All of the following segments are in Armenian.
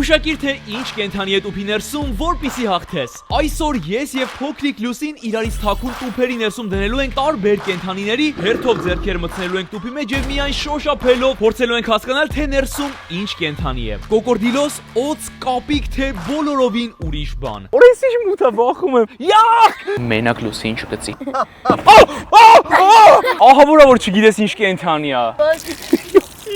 Գուշակիր թե ինչ կենթանի է տուփի ներսում, որպեսզի հաղթես։ Այսօր ես եւ փոքրիկ Լուսին իրարից թաքուն տուփերի ներսում դնելու ենք տարբեր կենթանիների, հերթով ձեռքերը մտցնելու ենք տուփի մեջ եւ միայն շոշափելով փորձելու ենք հասկանալ թե ներսում ինչ կենթանի է։ Կոկորդիլոս, օձ, կապիկ թե բոլորովին ուրիշ բան։ Օրես ինչ մութա վախում եմ։ Յախ! Մենակ Լուսին չկծի։ Ահա որ չգիտես ինչ կենթանի է։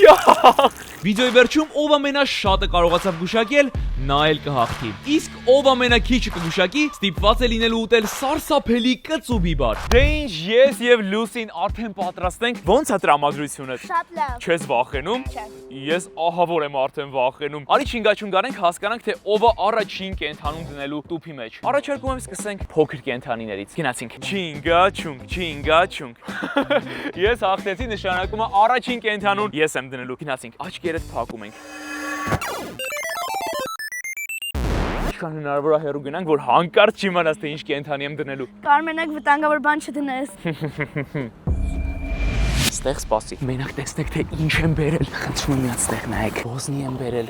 Յախ! Վիդեոյի վերջում ով ամենաշատը կարողացավ գուշակել, նա էլ կհաղթի։ Իսկ ով ամենաքիչը կգուշակի, ստիպված է լինելու ուտել սարսափելի կծու բիբար։ Դե ինչ, ես եւ Լուսին արդեն պատրաստ ենք։ Ո՞նց է տրամադրությունը։ Շատ լավ։ Չես վախենում։ Չէ։ Ես ահավոր եմ արդեն վախենում։ Արի չինգաչուն գարենք հասկանանք թե ով է առաջին կենթանուն դնելու տուփի մեջ։ Առաջարկում եմ սկսենք փոքր կենթանիներից։ Գնացինք։ Չինգաչուն, չինգաչուն։ Ես հաղթեցի, նշանակում է առաջին կենթանուն ես եմ դնելու։ Գնացինք։ Աչքերդ փակում ենք։ Ինչքան հնարավոր է հեռու գնանք, որ հանկարծ չիմանաս թե ինչ կենթանի եմ դնելու։ Կարմենակ վտանգավոր բան չդնես։ Ստեղ սպասի։ Մենակ տեսնեք թե ինչ եմ բերել։ Խնդրում եմ միած ստեղ նայեք։ Ոզնի եմ բերել։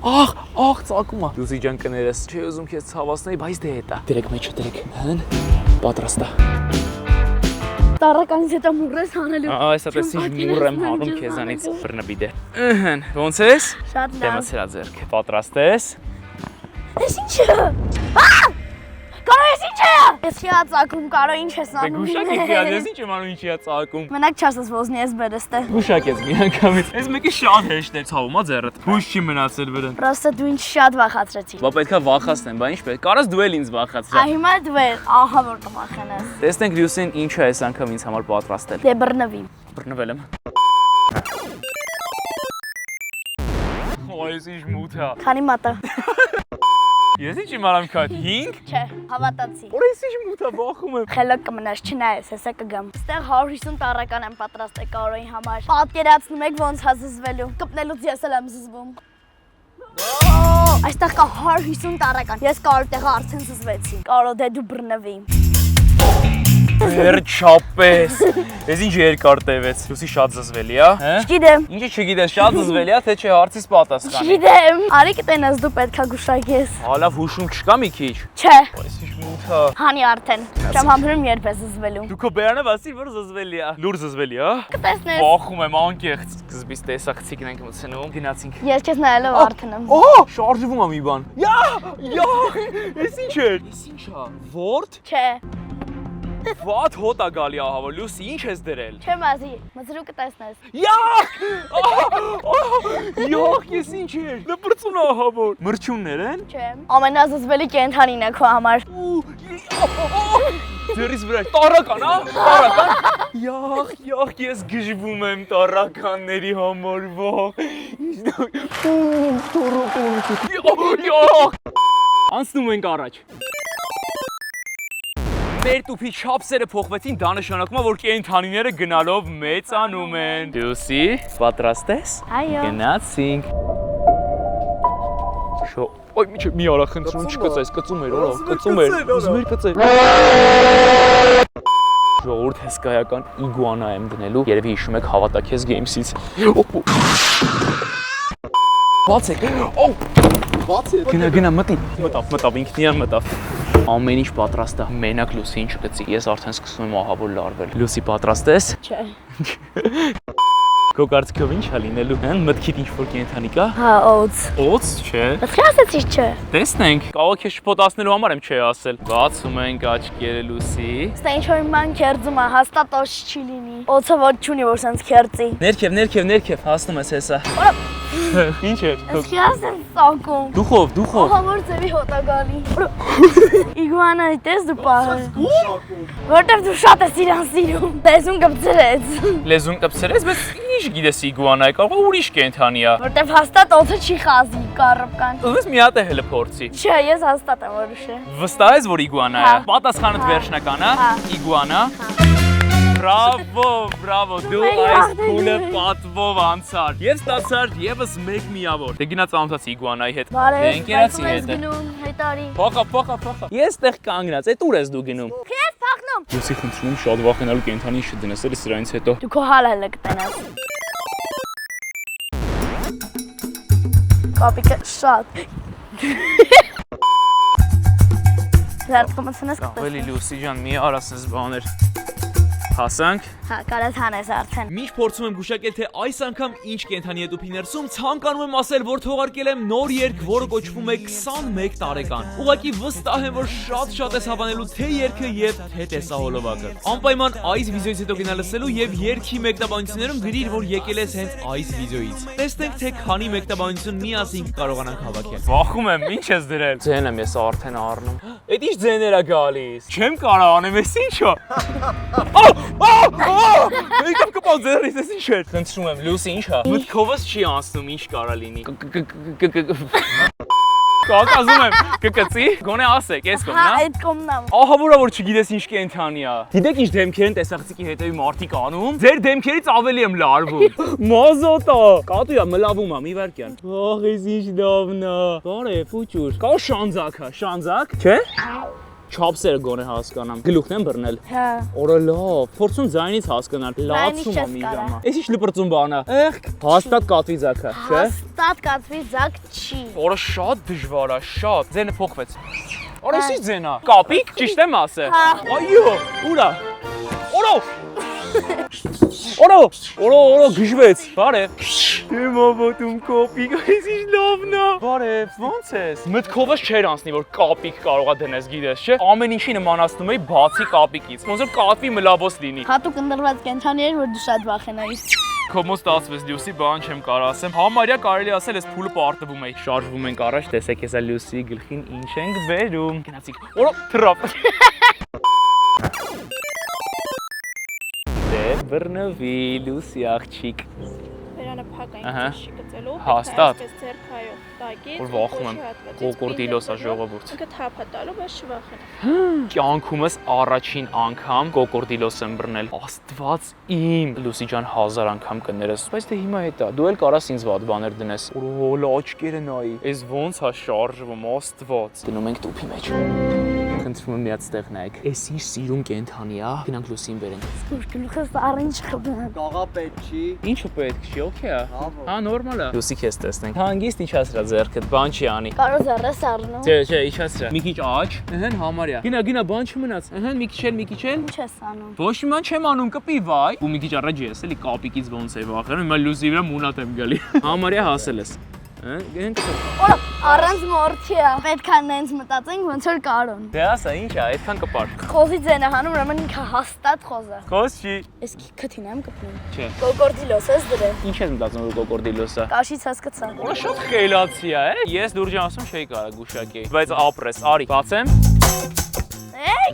Ախ, ծակում է։ Լուսի ջան կներես, չի ուզում քեզ ցավացնել, բայց դե էտա։ Դրեք մեջը, դրեք։ Հն։ Պատրաստ է։ Տարականից հետո մուրես հանելու։ Այս այդպես ինչ մուր եմ հանում քեզանից բռնբի դե։ Ըհն, ոնց ես։ Շատ լավ։ Դեմացրա ձեռք։ Պատրաստ ես։ Ես ինչ։ Կարո ես ինչ է։ Ես չի ածակում, կարո ինչ ես Դե անում։ գուշակի քիած, ես ինչ եմ անում, ինչի է ծակում։ Մենակ չասես ոզնի ես բերեստե։ Գուշակեց մի անգամից։ Այս մեկը շատ հեշտ է, ցավում է ձեռդ։ Հույս չի մնացել վրան։ Պրոստը դու ինչ շատ վախացրեցի։ Բա պետքա վախացնեմ, բա ինչ պետք։ Կարաս դու էլ ինձ վախացրա։ Այ հիմա դու ես, ահա որ կվախենաս։ Տեսնենք Լուսին ինչ է այս անգամ ինձ համար պատրաստել։ Դե բռնվի։ Բռնվել եմ։ Այս ինչ մութ է։ Քանի մատը։ Ես ինչ իմանամ քա 5։ Չէ, հավատացի։ Այս ինչ մութ է, վախում եմ։ Խելոք կմնաս, չնայես, հեսա կգամ։ Ստեղ 150 տարեկան եմ պատրաստել կարոյի համար։ Պատկերացնում եք ոնց է զզվելու։ Կպնելուց ես էլ եմ զզվում։ Այստեղ կա 150 տարեկան։ Ես կարո տեղը արդեն զզվեցի։ Կարո դե դու բռնվի։ Վերջապես։ Ես ինչ երկար տևեց։ Լուսի շատ զզվելի է, հա։ Չգիտեմ։ Ինչի չգիտես, շատ զզվելի է, թե չէ հարցից պատասխանի։ Չգիտեմ։ Արի կտենաս դու պետքա գուշակես։ Հալավ հուշում չկա մի քիչ։ Չէ։ Այս ինչ մութ է։ Հանի արդեն։ Չեմ համբերում երբ է զզվելու։ Դու քո բերանով ասիր, որ զզվելի է։ Լուր զզվելի է։ Կտեսնես։ Վախում եմ անկեղծ։ Սկզբից տեսակցիկն ենք մտցնում, գնացինք։ Ես քեզ նայելով արդեն եմ։ Օհ, շարժվում է մի բան։ Յա, էս ինչ է։ Էս ինչ է։ Word։ Չէ։ What հոտ է գալի ահավոր, Լուսի, ինչ ես դրել։ Չեմ ասի, մծրու կտեսնես։ Յախ! Յախ, ես ինչ էր։ Լպրծուն է ահավոր։ Մրջուններ են։ Չէ։ Ամենազզվելի կենթանին է քո համար։ Ձերից վրա տարական, հա? Տարական։ Յախ, ես գժվում եմ տարականների համար, վախ։ Յախ։ Անցնում ենք առաջ։ Մեր տուփի չափսերը փոխվեցին, դա նշանակում է, որ կենթանիները գնալով մեծանում են։ Լուսի, պատրաստ ես։ Այո։ Գնացինք։ Շո, ոյ մի արա խնդրում չկծես, կծում էր, օրա, կծում էր, ուզում էր կծել։ Ժողովուրդ հսկայական իգուանա եմ դնելու, երևի հիշում եք Հավատաքես Games-ից։ Բացեք։ Բացեք։ Գնա, մտի։ Մտավ, ինքնին մտավ։ Ամեն ինչ պատրաստ է, մենակ Լուսին չկծի, ես արդեն սկսում եմ ահավոր լարվել։ Լուսի պատրաստ ես։ Չէ։ Քո կարծիքով ինչ է լինելու, հա՞, մտքիդ ինչ-որ կենթանի կա։ Հա, օծ։ Օծ, չէ։ Պետք է ասեցի չէ։ Տեսնենք, կարող է շփոթացնելու համար եմ չի ասել։ Բացում ենք աչքերը Լուսի։ Ստե ինչ որ ման քերձում է, հաստատ օծ չի լինի։ Օծը ոչ չունի որ sense քերծի։ Ներքև, հասնում ես հեսա։ Ինչ է։ Պետք է ասեմ սակում։ Դուխով։ Ահա որ ձևի հոտ է գալի։ Իգուանայի տես դու պահը։ Որտեվ դու շատ ես իրան սիրում։ Լեզուն կպցրեց։ Լեզուն կպցրեց, բայց ինչ գիտես իգուանայի, կարող է ուրիշ կենթանի է։ Որտեվ հաստատ օծը չի խազի կառապկան։ Ուզում մի հատ է հələ փորձի։ Չէ, ես հաստատ եմ որոշել։ Վստահ ես, որ իգուանա է։ Հա։ Պատասխանդ վերջնական է։ Հա։ Իգուանա։ Բրավո, դու այս փուլը պատվով անցար։ Եվ ստացար եւս մեկ միավոր։ Դե գնաց ծանոթացի իգուանայի հետ։ Բարև, ընկերացի հետ։ գնում, հետարի։ Փոխա։ Ես տեղ կանգնած, այդ ուր ես դու գնում։ Քեզ փախնում։ Լուսի խնդրում եմ շատ վախենալու կենթանի չդնես, էլի սրանից հետո։ Դու քո հալը կտենաս։ Կապիկը շատ։ Զարդկոմացնես կտես։ Ավելի Լուսի ջան, մի արասնես բաներ։ Հասանք։ Հա, կարաս հանես արդեն։ Միշտ փորձում եմ գուշակել, թե այս անգամ ինչ կենթանի է տուփի ներսում, ցանկանում եմ ասել, որ թողարկել եմ նոր երգ, որը կոչվում է 21 տարեկան։ Ուղղակի վստահ եմ, որ շատ ես հավանելու թե երգը եւ թե տեսահոլովակը։ Անպայման այս վիդեոից հետո գնա լսելու եւ երգի մեկնաբանություններում գրիր, որ եկել ես հենց այս վիդեոից։ Տեսնենք, թե քանի մեկնաբանություն միասին կարողանանք հավաքել։ Վախում եմ, ինչ ես դրել։ Ձեն եմ ես արդեն առնում։ Էդ ի՞նչ ձեներ է գալիս։ Չեմ կարող անեմ, էս ի՞նչ է։ Եկավ կպավ ձերից, ես ինչ էր։ Խնդրում եմ, Լուսի, ինչ է։ Մտքովս չի անցնում, ինչ կարա լինի։ Կասում եմ, կկծի, գոնե ասեք, ես կողմն Հա, է։ այդ կողմն է։ Ահա որա որ չգիտես ինչ կենթանի է։ Գիտեք ինչ դեմքեր են տեսախցիկի հետևի մարդիկ անում։ Ձեր դեմքերից ավելի եմ լարվում։ Մազոտա։ Կատույա մլավում է, մի վարքյան։ Ահ, ես ինչ լավն է։ Բարև, ուճուր։ Կա շանձակը, շանձակ, չէ՞։ Չափսերը գոնե հասկանամ։ Գլուխն եմ բռնել։ Հա։ Օրը լավ, փորձում ձայնից հասկանալ։ Լացում եմ մի ժամա։ Էս ինչ լպրծուն բան է։ Եղ, հաստատ կատվի ձակը, չէ՞։ Հաստատ կատվի ձակ չի։ Օրը շատ դժվար է, շատ։ Ձենը փոխվեց։ Օրը էս ինչ ձեն է։ Կապիկ, ճիշտ եմ ասել։ Հա։ Այո, ուրա։ Օրո։ Օրո, գժվեց։ Բարև։ Իմ ովոտում կապիկ, այս ինչ լավն է։ Բարև, ո՞նց ես։ Մտքովս չէր անցնի, որ կապիկ կարողա դնես, գիտես, չէ։ Ամեն ինչի նմանացնում էի բացի կապիկից։ Ոնց որ կատվի մլաբոս լինի։ Հատուկ ընդրված կենթանի էր, որ դու շատ վախենայիր։ Կոմոս ստացվեց Լուսի, բան չեմ կարող ասեմ։ Համարյա կարելի ասել, ես փուլը պարտվում էի։ Շարժվում ենք առաջ, տեսեք, հեսա Լուսի գլխին ինչ ենք բերում։ Գնացիք։ Օրո, թրապ։ Դե բռնվի Լուսի աղջիկ։ Վերանը փակային Ահա։ ճիշտ գծելու, Հաստատ։ այսպես ձեռքայով տակից, Որ վախում եմ, կոկորդիլոս է ժողովուրդ։ ինքը թափ է տալու, բայց չվախեն։ Կյանքումս առաջին անգամ կոկորդիլոս եմ բռնել։ Աստված իմ։ Լուսի ջան 1000 անգամ կներես, բայց դե հիմա հետա։ Դու էլ կարաս ինձ վատ բաներ դնես։ Օրո, աչքերը նայի։ Էս ոնց է շարժվում, Աստված։ Դնում ենք տուփի մեջ։ Խնդրում եմ միած տեղ նայեք։ Էս ինչ սիրուն կենթանի է։ Գնանք Լուսին բերենք։ Սկուր գլուխս առինչ խփան։ Կաղա պետք չի։ Ինչը պետք չի, օքեյ է։ Հա, նորմալ է։ Լուսի քեզ տեսնենք։ Հանգիստ իջացրա ձեռքդ, բան չի անի։ Կարող զառես առնում։ Չէ, իջացրա։ Մի քիչ աճ, ըհն համարյա։ Գնա, բան չմնաց։ Ըհն մի քիչ էլ։ Ինչ ես անում։ Ոչ մի բան չեմ անում, կպի վայ։ Ու մի քիչ առաջ ես էլի կապիկից ոնց է վախենում, հիմա Լուսի վրա մունատ եմ գալի։ Համարյա հասել ես։ Գենք։ Օր առանց մորթի է։ Պետք է նենց մտածենք ոնց որ կարոն։ Դե ասա, ինչ է, այդքան կպար։ Խոզի ձենը հանում, ուրեմն ինքը հաստատ խոզ է։ Կոս չի։ Ես քթին եմ կպնում։ Չէ։ Կոկորդիլոս ես դրել։ Ինչ ես մտածում որ կոկորդիլոսը։ Կաշից հասկացա։ Ո՞ր շատ խելացի է, Ես դուրջան ասում չէի կարա գուշակի։ Բայց ապրես, արի, բացեմ։ Էй,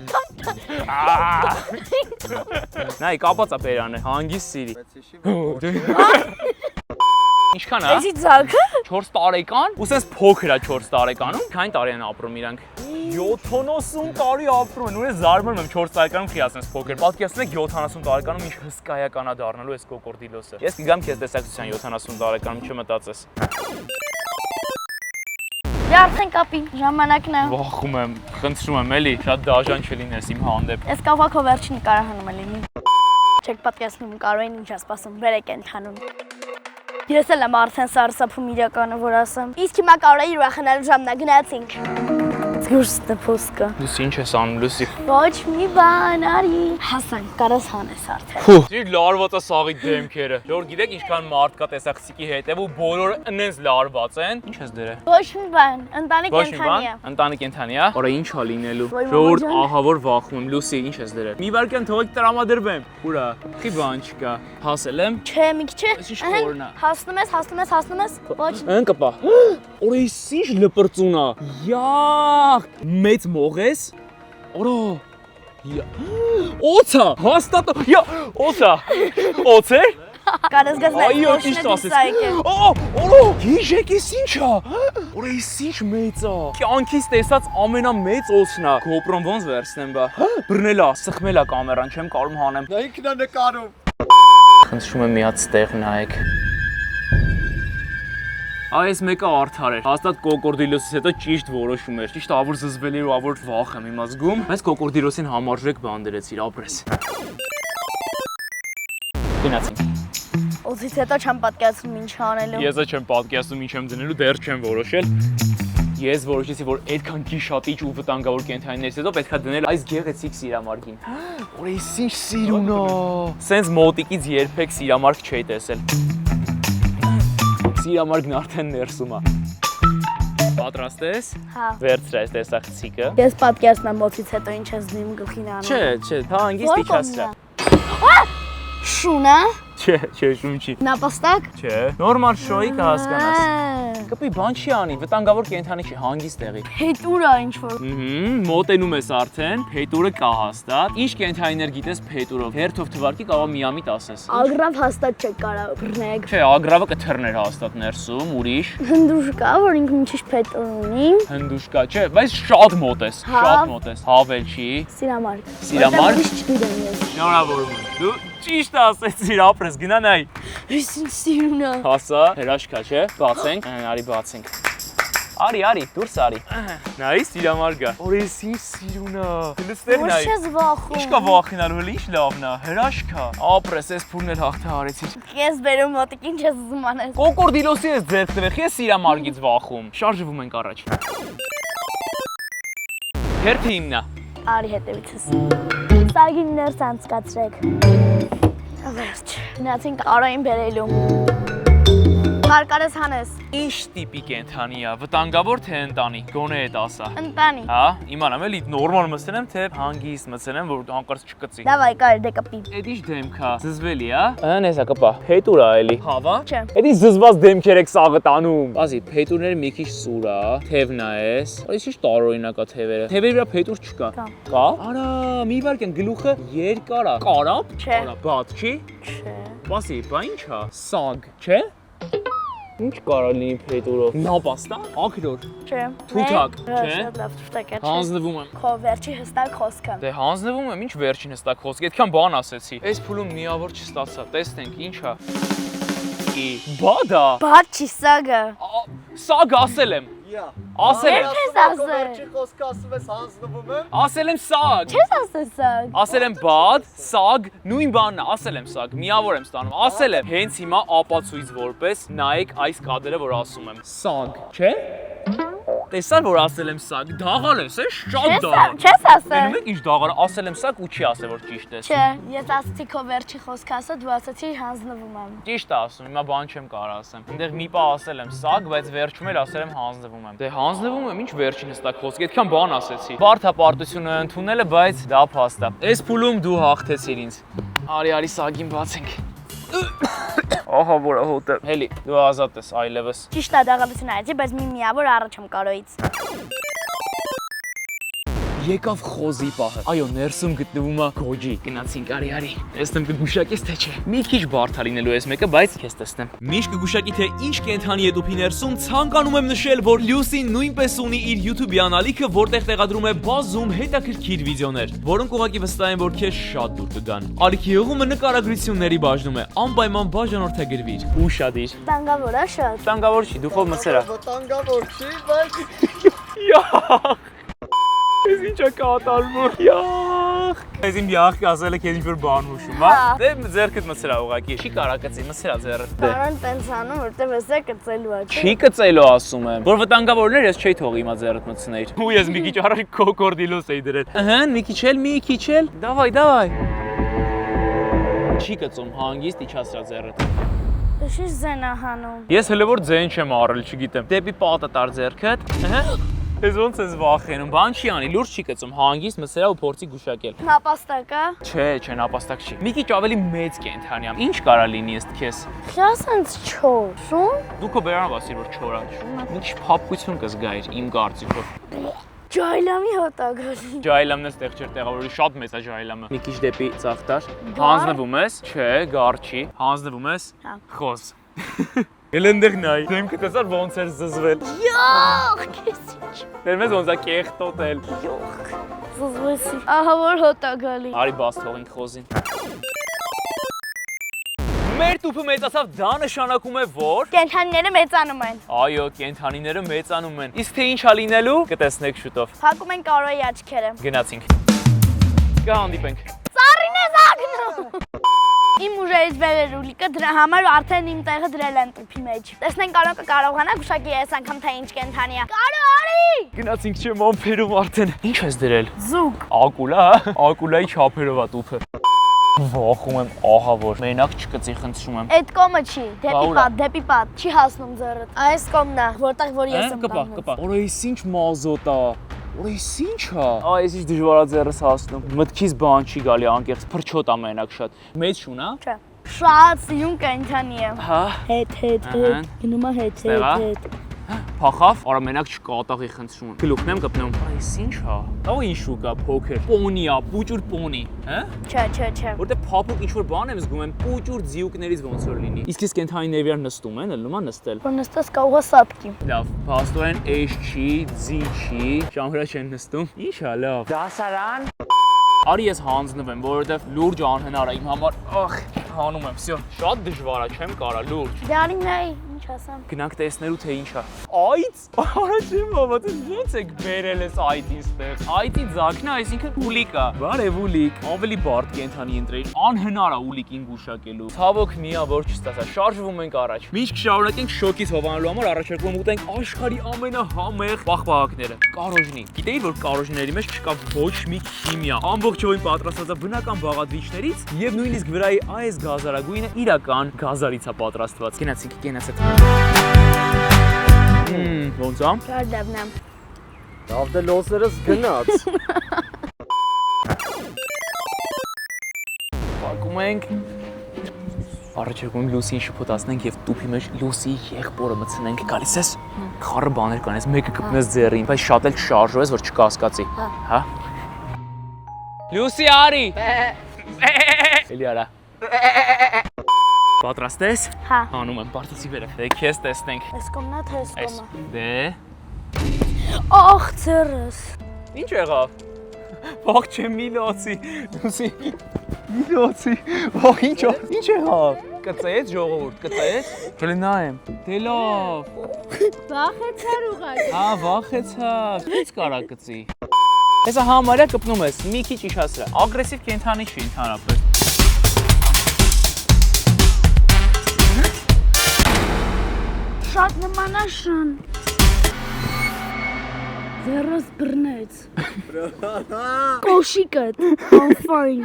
Նայ, կապած է բերանը, հանգիստ սիրի։ Ինչքան է։ Էսի ձակը։ 4 տարեկան։ Ու սենց փոքր է 4 տարեկանում։ Քանի տարի են ապրում իրանք։ 70 տարի ապրում են։ Ու ես զարմանում եմ 4 տարեկանում քիա սենց փոքր։ Պատկերացնեք 70 տարեկանում ինչ հսկայական է դառնալու այս կոկորդիլոսը։ Ես կգամ քեզ տեսակցության 70 տարեկանում չմտածես։ Դե արդեն կապի, ժամանակն է։ Վախում եմ, խնդրում եմ էլի, շատ դաժան չլինես իմ հանդեպ։ Այս կավակով վերջին նկարահանումը լինի։ Չեք պատկերացնում Կարոյին ինչ է սպասում, բերեք ենթանում։ Ես էլ եմ արդեն սարսափում իրականը, որ ասեմ։ Իսկ հիմա Կարոյի ուրախանալու ժամն է, գնացինք։ Զգուշտը փոսկը։ Լուսի ինչ ես անում, Լուսի։ Ոչ մի բան, արի։ Հասանք, կարաս հանես արդեն։ Ֆու, դի լարված է սաղի դեմքերը։ Լոր գիտեք ինչքան մարդ կա տեսախցիկի հետև ու բոլորը ինձ լարված են։ Ինչ ես դրել։ Ոչ մի բան, ընտանիք Ոչ մի ենթանի բան, է։ ընտանիք ենթանի է։ Արա ինչ է լինելու։ Ոյ, Ժողովուրդ մամա ջան։ ահա որ վախում եմ, Լուսի ինչ ես դրել։ Մի վարքյան թողեք տրամադրվեմ։ Ուրա, խի բան չկա։ Հասել եմ։ Չէ, մի քիչ է։ Էս ինչ խորն է։ Հասնում ես։ Ոչ։ Ընկպա։ Օր էս ինչ լպրծուն է։ Յա, մեծ մող ես։ Օրո։ Օծա, հաստատ։ Յա, օծա։ Օծ է։ Կարես գազնես։ Այո, ճիշտ ասես։ Օրո, գիժեք էս ինչ է։ Օր էս ինչ մեծ է։ Կյանքից տեսած ամենամեծ օծն է։ GoPro-ն ոնց վերցնեմ բա։ Բռնել է, սխմել է կամերան, չեմ կարող հանեմ։ Դա ինքն է նկարում։ Խնդրում եմ միած տեղ նայեք։ Այս մեկը արդար էր։ Հաստատ կոկորդիլոսից հետո ճիշտ որոշում էր։ Ճիշտ ավոր զզվելի ու ավոր վախ եմ հիմա զգում։ Բայց կոկորդիլոսին համարժեք բան դրեցիր, ապրես։ Գնացինք։ Ոզից հետո չեմ պատկերացնում ինչ անելու։ Ես չեմ պատկերացնում ինչ եմ դնելու, դեռ չեմ որոշել։ Ես որոշեցի, որ այդքան գիշատիչ ու վտանգավոր կենթանիներից հետո պետքա դնել այս գեղեցիկ սիրամարգին։ Որ էս ինչ սիրուն է։ Սենց մոտիկից երբեք սիրամարգ չէի տեսել։ Սիրամարգն արդեն ներսում է։ Պատրաստ ես։ Հա։ Վերցրա այս տեսախցիկը։ Ես պատկերացնեմ ոզից հետո ինչ ես դնում գլխին անում։ Չէ, հանգիստ իջացրա։ Շունա։ Չէ, շուն չի։ Նապաստակ։ Չէ, նորմալ շոյի կհասկանաս։ Կպի բան չի անի, վտանգավոր կենթանի չի, հանգիստ տեղի։ Փետուր է ինչ որ։ Մոտենում ես արդեն, փետուրը կա հաստատ։ Ինչ կենթանիներ գիտես փետուրով։ Հերթով թվարկի կարող միամիտ ասես։ Ագրավ հաստատ չէ կարող բռնեք։ Չէ, ագրավը կթռներ հաստատ ներսում, ուրիշ։ Հնդուշկա, որ ինքը մի քիչ փետուր ունի։ Հնդուշկա, չէ, բայց շատ մոտ ես, շատ մոտ ես։ Հավել չի։ Սիրամարգ։ Սիրամարգ։ Չգիտեմ ես։ Շնորհավորում եմ։ Դու ճիշտ ասեցիր, ապրես, գնա նայ։ Ինչ սիրուն է։ Հասա, հրաշքա, չէ։ Բացենք, արի բացենք։ Արի, դուրս արի։ Նայ, սիրամարգա։ Օրես ինչ սիրուն է։ Լստեր նայ։ Ոչ ես վախում։ Ինչ կա վախենալու, հələ ինչ լավն է, հրաշքա։ Ապրես, ես փուրն էլ հաղթահարեցի։ Ես բերում մոտիկ ինչ ես ուզում անես։ Կոկորդիլոսի ես ձեռք տվեք, ես սիրամարգից վախում։ Շարժվում ենք առաջ։ Հերթը իմն է։ Արի հետևիցս։ Սագին ներս անցկացրեք։ Վերջ։ Գնացինք Արային բերելու։ Կարկարես հանես։ Ինչ տիպի կենթանի է, վտանգավոր թե ընտանի, գոնե էդ ասա։ Ընտանի։ Հա, իմանամ էլի նորմալ մտցնեմ, թե հանգիստ մտցնեմ, որ հանկարծ չկծի։ Դավայ, կար դե կպի։ Էդ ինչ դեմք է, զզվելի է։ Ան էսա կպա, փետուր է էլի։ Հավա։ Չէ։ Էդի զզված դեմքեր եք սաղը տանում։ Բազի, փետուրները մի քիչ սուր է, թևն է էս։ Այս ինչ տարօրինակ է թևերը։ Թևերի վրա փետուր չկա։ Կա։ Արա, մի վարքան գլուխը երկար է։ Կարապ։ Չէ։ Բադ չի։ Չէ։ Բասի, բա ինչ է։ Սագ, չէ։ Ինչ կարող լինի փետուրով։ Նապաստան, ակրոր։ Չէ։ Թութակ, չէ։ Շատ լավ թութակ է։ Հանձնվում եմ։ Քո վերջի հստակ խոսքը։ Դե հանձնվում եմ, ինչ վերջին հստակ խոսք, այդքան բան ասեցի։ Այս փուլում միավոր չստացա, տեսնենք ինչ է։ Բադա։ Բադ չի սագը։ Սագ ասել եմ։ Ասել եմ։ Չես ասել։ Խոսքը ասում ես հանձնվում եմ։ Ասել եմ սագ։ Չես ասել սագ։ Ասել եմ բադ, սագ, նույն բանն է, ասել եմ սագ, միավոր եմ ստանում։ Ասել եմ, հենց հիմա ապացույց որպես նայեք այս կադրը, որ ասում եմ։ Սագ, չէ՞։ Տեսար որ ասել եմ սագ, դաղալ ես, շատ դաղալ։ Չես ասել։ Տենում եք ինչ դաղալ, ասել եմ սագ ու չի ասել որ ճիշտ ես։ Չէ, ես ասացի քո վերջի խոսքը ասա, դու ասացի հանձնվում եմ։ Ճիշտ ասում, հիմա բան չեմ կարող ասեմ։ Այնտեղ մի պա ասել եմ սագ, բայց վերջում էլ ասել եմ հանձնվում եմ։ Դե հանձնվում եմ, ինչ վերջին հստակ խոսք, այդքան բան ասեցի։ Բարդապարտությունը ընդունել է, բայց դա փաստ է։ Այս փուլում դու հաղթեցիր ինձ։ Արի սագին բացենք։ Ահա որ հոտը։ Հելի, դու ազատ ես այլևս։ Ճիշտ է դաղալություն արեցի, բայց մի միավոր առաջ եմ կարոից։ Եկավ խոզի պահը։ Այո, ներսում գտնվում է գոջի։ Գնացինք, արի։ Տեսնեմ կգուշակես թե չէ։ Մի քիչ բարդ է լինելու այս մեկը, բայց քեզ տեսնեմ։ Միշտ կգուշակի թե ինչ կենթանի է դուփի ներսում, ցանկանում եմ նշել, որ Լյուսին նույնպես ունի իր YouTube-ի անալիքը, որտեղ տեղադրում է բազում հետաքրքիր վիդեոներ, որոնք ուղղակի վստահ են, որ քեզ շատ դուր կգան։ Ալիքի յուղումը նկարագրությունների բաժնում է, անպայման բաժանորդագրվիր։ Ուշադիր։ Տանգավոր է շատ։ Տանգավոր չի, դու խով մցերա։ Վտանգավոր չի, բայց Յախ։ Ես ինչ է կատարվում։ Յախ։ Ես իմ յախք ասել եք ինչ-որ բան հուշում, հա։ Դե ձեռքդ մցրա ուղակի։ Չի կարա կծի, մցրա ձեռդ։ Դե։ Բարոն տենց անում, որտեղ ես կծելու է։ Չի կծելու ասում եմ։ Որ վտանգավորներ ես չէի թողի հիմա ձեռդ մցնեիր։ Ու ես մի քիչ առաջ կոկորդիլոս էի դրել։ Ահա, մի քիչ էլ։ Դավայ։ Չի կծում, հանգիստ իջացրա ձեռդ։ Ինչ զենա հանում։ Ես հələ որ ձեն չեմ առել, չգիտեմ։ Դեպի պատը տար ձեռքդ։ Ահա։ Ես ոնց ես վախենում, բան չի անի, լուրջ չի կծում, հանգիստ մսերա ու փորձի գուշակել։ Նապաստակա։ Չէ, նապաստակ չի։ Մի քիչ ավելի մեծ կենթանի եմ։ Ինչ կարա լինի ըստ քեզ։ Շասանց չոր։ Շուն։ Դու քո բերանով ասիր որ չորա։ Մի քիչ փափկություն կզգայր իմ կարծիքով։ Ջայլամի հոտագալի։ Ջայլամն էս տեղ չէր տեղավորի, շատ մեծ է ջայլամը։ Մի քիչ դեպի ծաղտար։ Հանձնվում ես։ Չէ, գար չի։ Հանձնվում ես։ Հա։ Խոզ։ Էլենդեղ նայ։ Դեմքը տեսար ոնց էր զզվել։ Յոխ, քեզ ինչ։ Դերմեզ ոնց է կեղտոտել։ Յոխ։ Զզվեցի։ Ահա որ հոտագալի։ Արի բաց թողենք խոզին։ Մեր տուփը մեծացավ, դա նշանակում է որ Կենթանիները մեծանում են։ այո, կենթանիները մեծանում են։ Իսկ թե ինչ է լինելու, կտեսնեք շուտով։ Փակում են կարոյի աչքերը։ Գնացինք։ Կհանդիպենք։ Ծառին է զագնում։ Իմ ուժերից վեր ուլիկը դրա համար արդեն իմ տեղը դրել են տուփի մեջ։ Տեսնենք Կարոկը կարողանա գուշակի այս անգամ թե ինչ կենթանի է։ Կարո, արի։ Գնացինք չեմ ամփերում արդեն։ Ինչ ես դրել։ Զուկ։ Ակուլա, ակուլայի չափերով է տուփը։ Վախում եմ, ահա որ։ Մենակ չկծի, խնդրում եմ։ Այդ կոմը չի, դեպի պատ, չի հասնում ձեռդ։ Այս կոմն է, որտեղ որ ես եմ կապած։ Կպա։ Օր էս ինչ մազոտ է։ Օր էս ինչ է։ Այս ինչ դժվար է ձեռս հասնում։ Մտքից բան չի գալի անկեղծ, փրչոտ է մենակ շատ։ Մեծ շուն, հա։ Չէ։ Շատ սիրուն կենթանի է։ Հա։ Հետ, գնում է հետ։ Փախավ, արա մենակ չկատաղի խնդրում եմ։ Գլուխն եմ կպնում։ Այս ինչ է։ Ո՞վ ինչ շուկա փոքր։ Պոնի է, պուճուր պոնի, հա։ Չէ։ Որտե փափուկ ինչ որ բան եմ զգում եմ, պուճուր ձիուկներից ոնց որ լինի։ Իսկ ես կենթանի ներվյար նստում են, ելնում է նստել։ Որ նստես կարող է սատկի։ Լավ, փաստորեն էշ չի, ձի չի, ճամրա չեն նստում։ Ինչ է, լավ։ Դասարան։ Արի ես հանձնվեմ, որովհետև լուրջ անհնար է իմ համար։ Ախ, հանում եմ, всё։ Շատ դժվար է, չեմ կարա, լուրջ։ Դե արի նայ, ինչ ասեմ։ Գնանք տեսնելու թե ինչ է։ Այծ։ Արա չեմ հավատում, ո՞նց եք բերել ես այտին ստեղ։ Այտի ձակն է, այսինքն ուլիկ է։ Բարև ուլիկ։ Ավելի բարդ կենթանի ընտրեի։ Անհնար է ուլիկին գուշակելու։ Ցավոք միա որ չստացա։ Շարժվում ենք առաջ։ Մինչ կշարունակենք շոկից հովանալու համար առաջարկում եմ ուտենք աշխարհի ամենահամեղ պաղպաղակները։ Կարոժնի։ Գիտեի որ կարոժների մեջ չկա ոչ մի քիմիա։ Ամբողջովին պատրաստված է բնական բաղադրիչներից եւ նույնիսկ վրայի այս գազարագույնը իրական գազարից է պատրաստված։ Գնացեք։ Ոնց է։ Շատ լավն է։ Լավ դե լոսերս գնաց։ Պակում ենք։ Առաջարկում Լուսին շփոթացնենք եւ տուփի մեջ Լուսի եղբորը մտցնենք։ Գալիս ես։ Խառը բաներ կան, ես մեկը կպնես ձեռին, բայց շատ էլ չշարժվես, որ չկասկածի։ Հա։ Լուսի արի։ Էլի արա։ Պատրաստ ես։ Հա։ Անում եմ պարտիցի վերև։ Դե քեզ տեսնենք։ Այս կոմն է թե այս կոմը։ Դե։ Ախ, ծերս։ Ինչ եղավ։ Ող չեմ միլոցի։ Լուսի։ Միլոցի։ Ող ինչ եղավ։ Կծեց ժողովուրդ, կծեց։ Կլինայեմ։ Դե լավ։ Վախեցար ուղղակի։ Հա, վախեցա։ Ինչ կարա կծի։ Հեսա համարյա կպնում ես, մի քիչ իշասրա։ Ագրեսիվ կենթանի չի ընդհանրապես։ Շատ նման է շան։ Ձեռս բռնեց։ Կոշիկդ, անֆայն։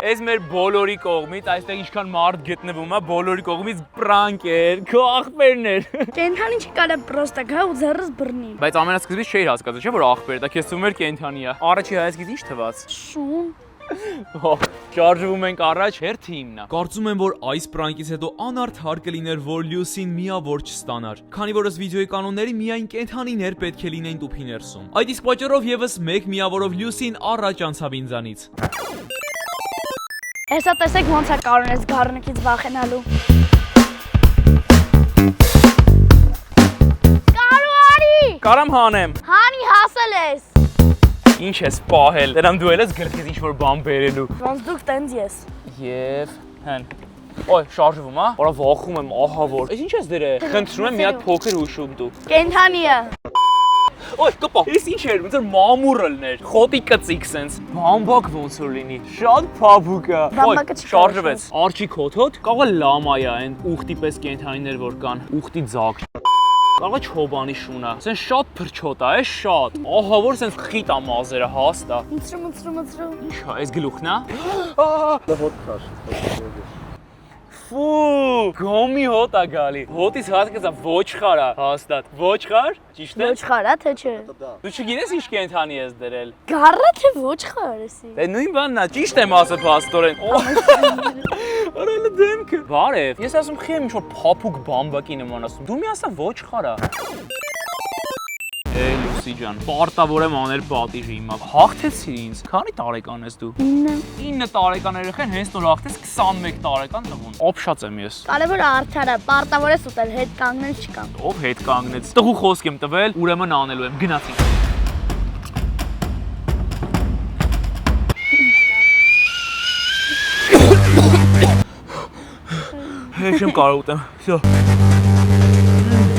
Այս մեր բոլորի կողմից, այստեղ ինչքան մարդ գտնվում է, բոլորի կողմից պրանկ էր, քո աղբերն էր։ Կենթանի չի կարա պրոստա գա ու ձեռս բռնի։ Բայց ամենասկզբից չէի հասկացել, չէ՞ որ աղբեր, դա քեզ թվում էր կենթանի է։ Առաջի հայացքից ինչ թվաց։ Շուն։ Շարժվում ենք առաջ, հերթի իմն է։ Կարծում եմ, որ այս պրանկից հետո անարդար կլիներ, որ Լյուսին միավոր չստանար։ Քանի որ ըստ վիդեոյի կանոնների միայն կենթանիներ պետք է լինեին տուփի ներսում։ Այդ իսկ պատճառով եւս մեկ միավորով Լյուսին առաջ անցավ ինձանից։ Հեսա տեսեք ոնց է կարող ես գառնիկից վախենալու։ Կարո արի։ Կարամ հանեմ։ Հանի հասել ես։ Ինչ ես պահել։ Դրամ դու ես գլխից ինչ որ բան բերելու։ Ոնց դուք տենց ես։ Եվ հեն։ Ոյ, շարժվում է։ Որա վախում եմ, ահա որ։ Այս ինչ ես դրել։ Խնդրում եմ մի հատ փոքր հուշում դու։ Կենթանի է։ Ոյ, կպա։ Այս ինչ էր, ոնց որ մամուրելներ։ Խոտի կծիկ սենց։ Բամբակ ոնց որ լինի։ Շատ փափուկ է։ Բամբակը չի շարժվեց։ Արջի քոթոտ, կարող է լամա է, այն ուխտի պես կենթանիներ որ կան։ Ուխտի ձակ։ Կարող է չոբանի շունա։ Սեն շատ փրչոտ է, շատ։ Ահա որ սենց խիտ է մազերը, հաստ է։ Մծրու։ Ինչ է, այս գլուխն է։ Հոտ քաշ։ Ֆու, գոմի հոտ է գալի։ Հոտից հասկացա ոչխար է, հաստատ։ Ոչխար, ճիշտ է։ Ոչխարա թե չէ։ Դու չգիտես ինչ կենթանի ես դրել։ Գառը թե ոչխար էսի։ Դե նույն բանն է, ճիշտ եմ ասել փաստորեն։ Արալը դեմքը։ Բարև, ես ասում խի եմ ինչ որ փափուկ բամբակի նման ասում։ Դու մի ասա ոչխար է։ Լուսի ջան, պարտավոր եմ անել պատիժը հիմա։ Հաղթեցիր ինձ։ Քանի տարեկան ես դու։ 9 տարեկան երեխան հենց նոր հաղթեց 21 տարեկան տղուն։ Օփշած եմ ես։ Կարևորը արդարը, պարտավոր ես ուտել, հետ կանգնել չկա։ Ով հետ կանգնեց։ Տղու խոսք եմ տվել, ուրեմն անելու եմ։ Գնացինք։ Հեշ եմ կարող ուտեմ։ Всё։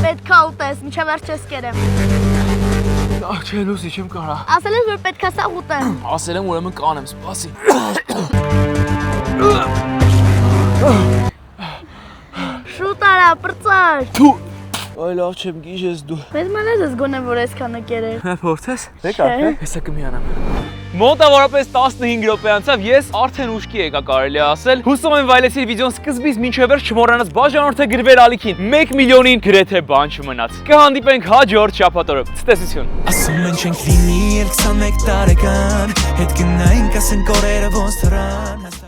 Պետք է ուտես, մինչև վերջ ես կերեմ։ Չէ, Լուսի, չեմ կարա։ Ասել ես, որ պետք է սա ուտեմ։ Ասել եմ, ուրեմն կանեմ, սպասի։ Շուտ արա, պրծար։ Թու։ Այ լավ չեմ գիժես դու։ Մեզ մանես ես գոնե որ այսքանը կերել։ Փորձես։ Դեկա, թե։ Հեսա կմիանամ։ Մոտավորապես 15 րոպե անցավ, ես արդեն ուշքի եկա կարելի է ասել։ Հուսով եմ վայելեցի վիդեոն սկզբից մինչև վերջ չմոռանաս բաժանորդը գրվել ալիքին։ 1 միլիոնին գրեթե բան չմնաց։ Կհանդիպենք հաջորդ շաբաթօրը։ Ցտեսություն։ Ասում են չենք լինի 21 տարեկան, հետ գնայինք ասենք օրերը ոնց թռան